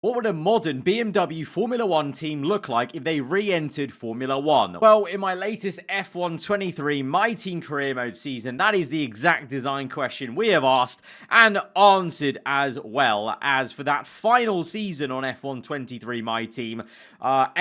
What would a modern BMW Formula 1 team look like if they re-entered Formula 1? Well, in my latest F1 23 My Team Career Mode season, that is the exact design question we have asked and answered as well. As for that final season on F1 23 My Team, AAR,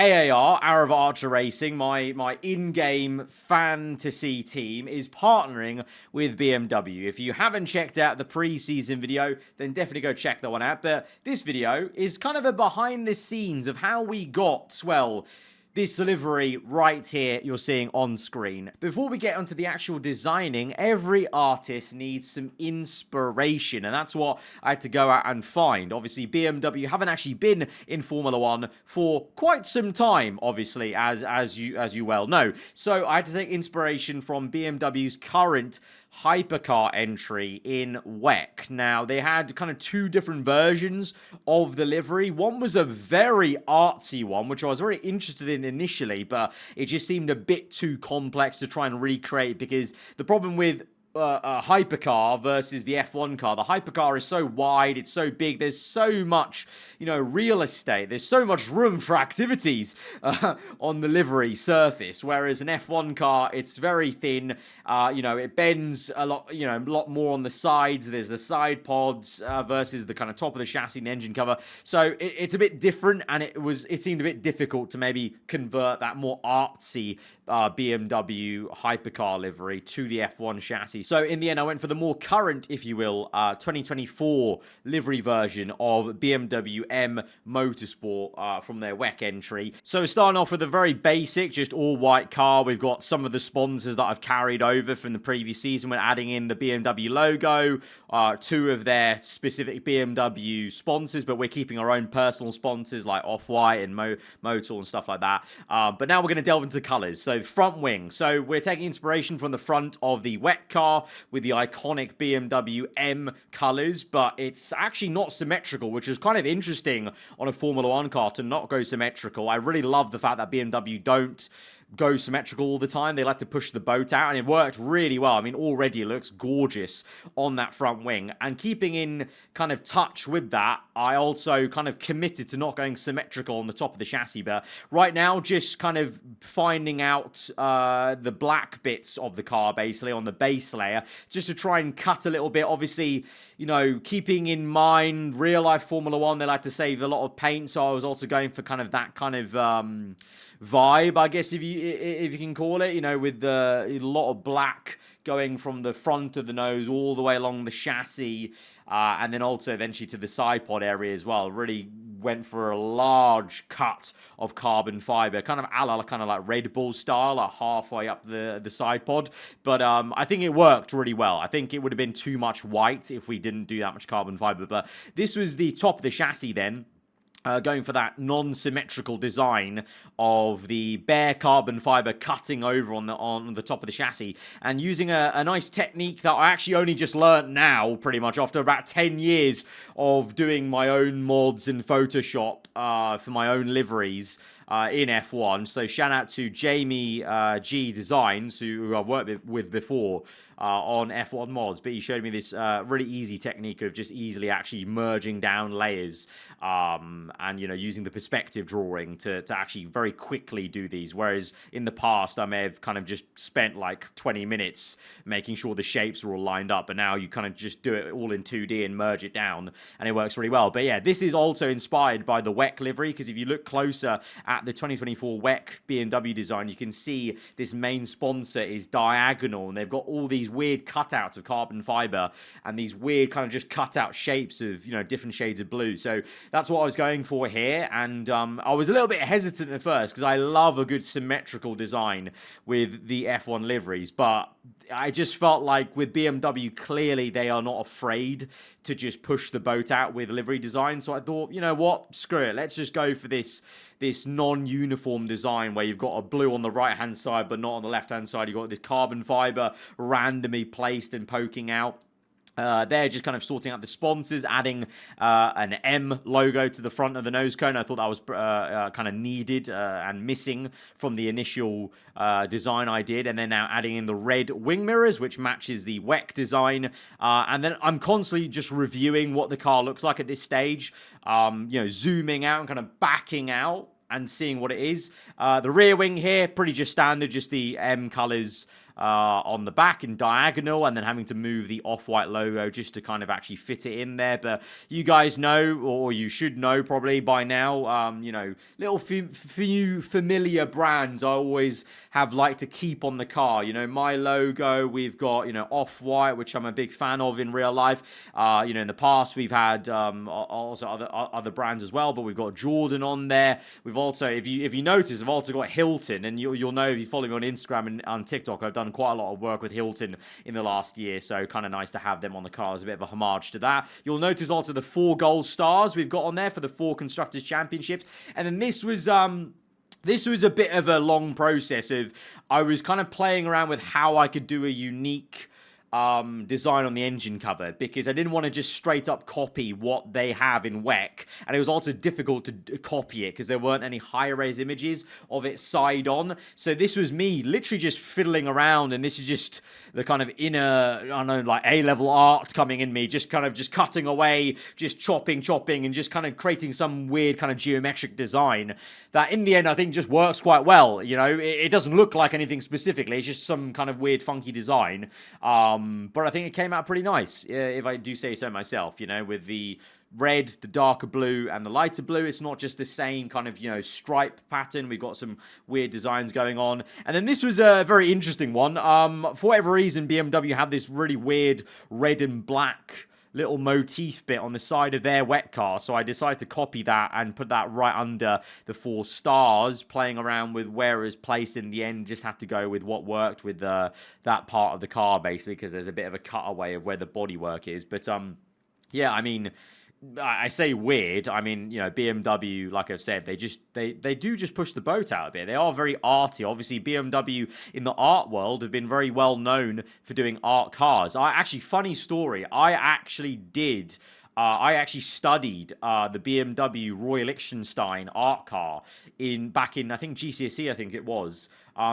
Aarava Archer Racing, my in-game fantasy team, is partnering with BMW. If you haven't checked out the pre-season video, then definitely go check that one out. But this video is kind of a behind the scenes of how we got, well, this livery right here you're seeing on screen. Before we get onto the actual designing, every artist needs some inspiration, and that's what I had to go out and find. Obviously, BMW haven't actually been in Formula 1 for quite some time, obviously, as you well know. So I had to take inspiration from BMW's current hypercar entry in WEC. Now, they had kind of two different versions of the livery. One was a very artsy one, which I was very interested in initially, but it just seemed a bit too complex to try and recreate, because the problem with a hypercar versus the F1 car. The hypercar is so wide, it's so big, there's so much, real estate, there's so much room for activities on the livery surface, whereas an F1 car, it's very thin, it bends a lot more on the sides. There's the side pods versus the kind of top of the chassis and engine cover, so it's a bit different, and it seemed a bit difficult to maybe convert that more artsy BMW hypercar livery to the F1 chassis. So in the end, I went for the more current, if you will, 2024 livery version of BMW M Motorsport from their WEC entry. So starting off with a very basic, just all white car. We've got some of the sponsors that I've carried over from the previous season. We're adding in the BMW logo, two of their specific BMW sponsors, but we're keeping our own personal sponsors like Off-White and Motul and stuff like that. But now we're going to delve into colors. So front wing. So we're taking inspiration from the front of the WEC car with the iconic BMW M colors, but it's actually not symmetrical, which is kind of interesting on a Formula 1 car to not go symmetrical. I really love the fact that BMW don't go symmetrical all the time. They like to push the boat out, and it worked really well. I mean, already it looks gorgeous on that front wing. And keeping in kind of touch with that, I also kind of committed to not going symmetrical on the top of the chassis. But right now, just kind of finding out the black bits of the car, basically, on the base layer, just to try and cut a little bit. Obviously, keeping in mind real-life Formula 1, they like to save a lot of paint, so I was also going for kind of that kind of vibe, I guess, if you can call it, with a lot of black going from the front of the nose all the way along the chassis, and then also eventually to the side pod area as well. Really went for a large cut of carbon fiber, kind of a la kind of like Red Bull style, like halfway up the side pod. But I think it worked really well. I think it would have been too much white if we didn't do that much carbon fiber. But this was the top of the chassis then. Going for that non-symmetrical design of the bare carbon fiber cutting over on the top of the chassis, and using a nice technique that I actually only just learnt now, pretty much after about 10 years of doing my own mods in Photoshop for my own liveries in F1. So shout out to Jamie G Designs, who I've worked with before on F1 mods, but he showed me this really easy technique of just easily actually merging down layers and using the perspective drawing to actually very quickly do these, whereas in the past I may have kind of just spent like 20 minutes making sure the shapes were all lined up, but now you kind of just do it all in 2D and merge it down, and it works really well. But yeah, this is also inspired by the WEC livery, because if you look closer at the 2024 WEC BMW design, you can see this main sponsor is diagonal, and they've got all these weird cutouts of carbon fiber and these weird kind of just cutout shapes of different shades of blue. So that's what I was going for here, and I was a little bit hesitant at first because I love a good symmetrical design with the F1 liveries, but I just felt like with BMW, clearly they are not afraid to just push the boat out with livery design. So I thought, you know what, screw it, let's just go for this non-uniform design where you've got a blue on the right-hand side but not on the left-hand side. You've got this carbon fiber randomly placed and poking out. They're just kind of sorting out the sponsors, adding an M logo to the front of the nose cone. I thought that was kind of needed and missing from the initial design I did. And then now adding in the red wing mirrors, which matches the WEC design. And then I'm constantly just reviewing what the car looks like at this stage, zooming out and kind of backing out and seeing what it is. The rear wing here, pretty just standard, just the M colors on the back in diagonal, and then having to move the off-white logo just to kind of actually fit it in there. But you guys know, or you should know probably by now, little few familiar brands I always have liked to keep on the car. My logo, we've got, off-white, which I'm a big fan of in real life. In the past, we've had also other brands as well, but we've got Jordan on there. We've also, if you notice, I've also got Hilton, and you'll know if you follow me on Instagram and on TikTok, I've done quite a lot of work with Hilton in the last year, so kind of nice to have them on the car as a bit of a homage to that. You'll notice also the 4 gold stars we've got on there for the 4 Constructors Championships, and then this was a bit of a long process of I was kind of playing around with how I could do a unique design on the engine cover, because I didn't want to just straight up copy what they have in WEC, and it was also difficult to copy it because there weren't any high-res images of it side on. So this was me literally just fiddling around, and this is just the kind of inner, I don't know, like A-level art coming in me, just cutting away, just chopping, and just kind of creating some weird kind of geometric design that in the end I think just works quite well. It doesn't look like anything specifically, it's just some kind of weird funky design. But I think it came out pretty nice, if I do say so myself, with the red, the darker blue, and the lighter blue. It's not just the same kind of, stripe pattern. We've got some weird designs going on. And then this was a very interesting one. For whatever reason, BMW had this really weird red and black little motif bit on the side of their WEC car, so I decided to copy that and put that right under the 4 stars, playing around with where it was placed in the end. Just had to go with what worked with that part of the car, basically, because there's a bit of a cutaway of where the bodywork is. But yeah, I mean, I say weird. I mean, BMW, like I've said, they do just push the boat out a bit. They are very arty. Obviously, BMW in the art world have been very well known for doing art cars. Funny story. I actually studied the BMW Roy Lichtenstein art car back in I think GCSE, I think it was.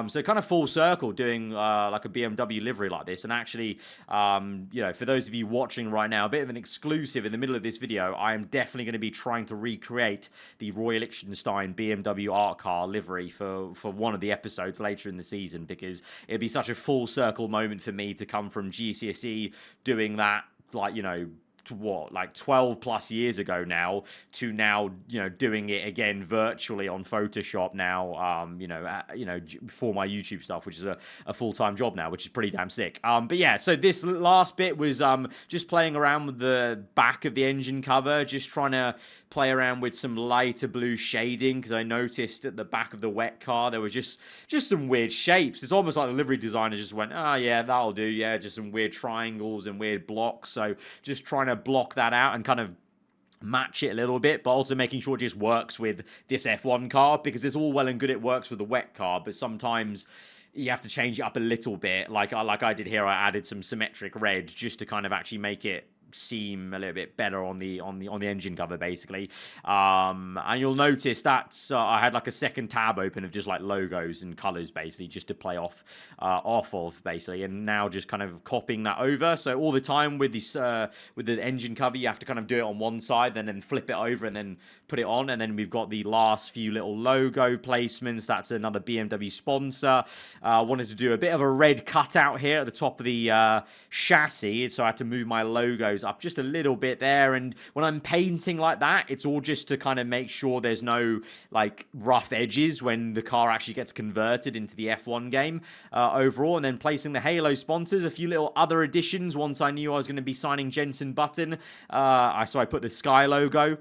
So kind of full circle doing like a BMW livery like this. And actually, for those of you watching right now, a bit of an exclusive in the middle of this video, I am definitely going to be trying to recreate the Roy Lichtenstein BMW art car livery for one of the episodes later in the season, because it'd be such a full circle moment for me to come from GCSE doing that, like 12 plus years ago now, to now doing it again virtually on Photoshop now, for my YouTube stuff, which is a full-time job now, which is pretty damn sick. But yeah, so this last bit was just playing around with the back of the engine cover, just trying to play around with some lighter blue shading, because I noticed at the back of the WEC car there was just some weird shapes. It's almost like the livery designer just went, yeah, that'll do, yeah, just some weird triangles and weird blocks. So just trying to block that out and kind of match it a little bit, but also making sure it just works with this F1 car, because it's all well and good it works with the WEC car, but sometimes you have to change it up a little bit. Like I did here, I added some symmetric red just to kind of actually make it seem a little bit better on the engine cover, basically. And you'll notice that I had like a second tab open of just like logos and colors, basically, just to play off of, basically. And now just kind of copying that over. So all the time with this with the engine cover, you have to kind of do it on one side, then flip it over and then put it on. And then we've got the last few little logo placements. That's another BMW sponsor. Wanted to do a bit of a red cutout here at the top of the chassis, so I had to move my logos up just a little bit there. And when I'm painting like that, it's all just to kind of make sure there's no like rough edges when the car actually gets converted into the F1 game overall. And then placing the Halo sponsors, a few little other additions once I knew I was going to be signing Jenson Button. So I put the Sky logo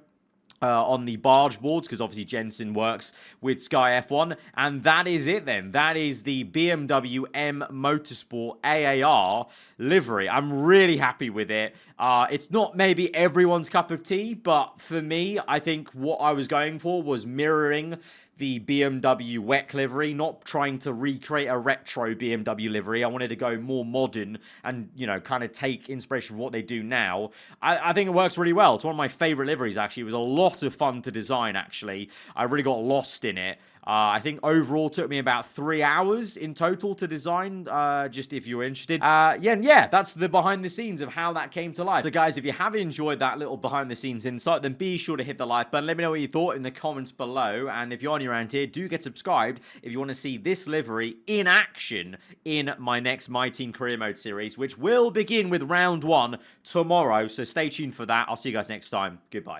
on the barge boards, because obviously Jensen works with Sky F1, and that is it then. That is the BMW M Motorsport AAR livery. I'm really happy with it. It's not maybe everyone's cup of tea, but for me, I think what I was going for was mirroring the BMW WEC livery, not trying to recreate a retro BMW livery. I wanted to go more modern and, you know, kind of take inspiration from what they do now. I think it works really well. It's one of my favorite liveries, actually. It was a lot of fun to design, actually. I really got lost in it. I think overall took me about 3 hours in total to design, just if you're interested. Yeah, that's the behind the scenes of how that came to life. So guys, if you have enjoyed that little behind the scenes insight, then be sure to hit the like button. Let me know what you thought in the comments below. And if you're new around here, do get subscribed if you want to see this livery in action in my next My Team Career Mode series, which will begin with round 1 tomorrow. So stay tuned for that. I'll see you guys next time. Goodbye.